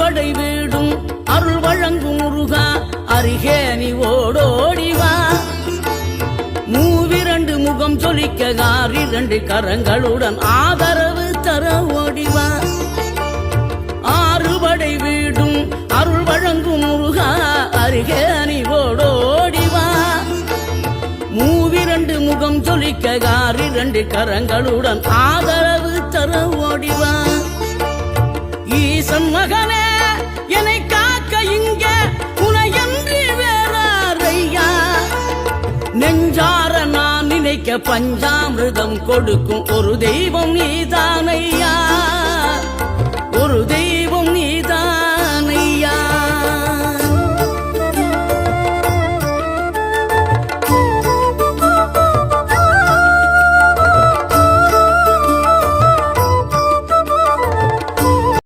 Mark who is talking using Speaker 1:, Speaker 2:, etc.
Speaker 1: ஆறுபடை வீடும் அருள் வழங்கும் முருகா அருகே நீ ஓடோடிவா மூவிரண்டு முகம் சொலிக்க ஆறிரண்டு கரங்களுடன் ஆதரவு தர ஓடிவா ஆறுபடை வீடும் அருள் வழங்கும் முருகா அருகே நீ ஓடோடிவா மூவிரண்டு முகம் சொலிக்க ஆறிரண்டு கரங்களுடன் ஆதரவு தர ஓடிவா ஈசன் மகனே என்னை காக்க இங்க உனையன்றி வேறாரையா நெஞ்சார நான் நினைக்க பஞ்சாமிர்தம் கொடுக்கும் ஒரு தெய்வம் நீதானையா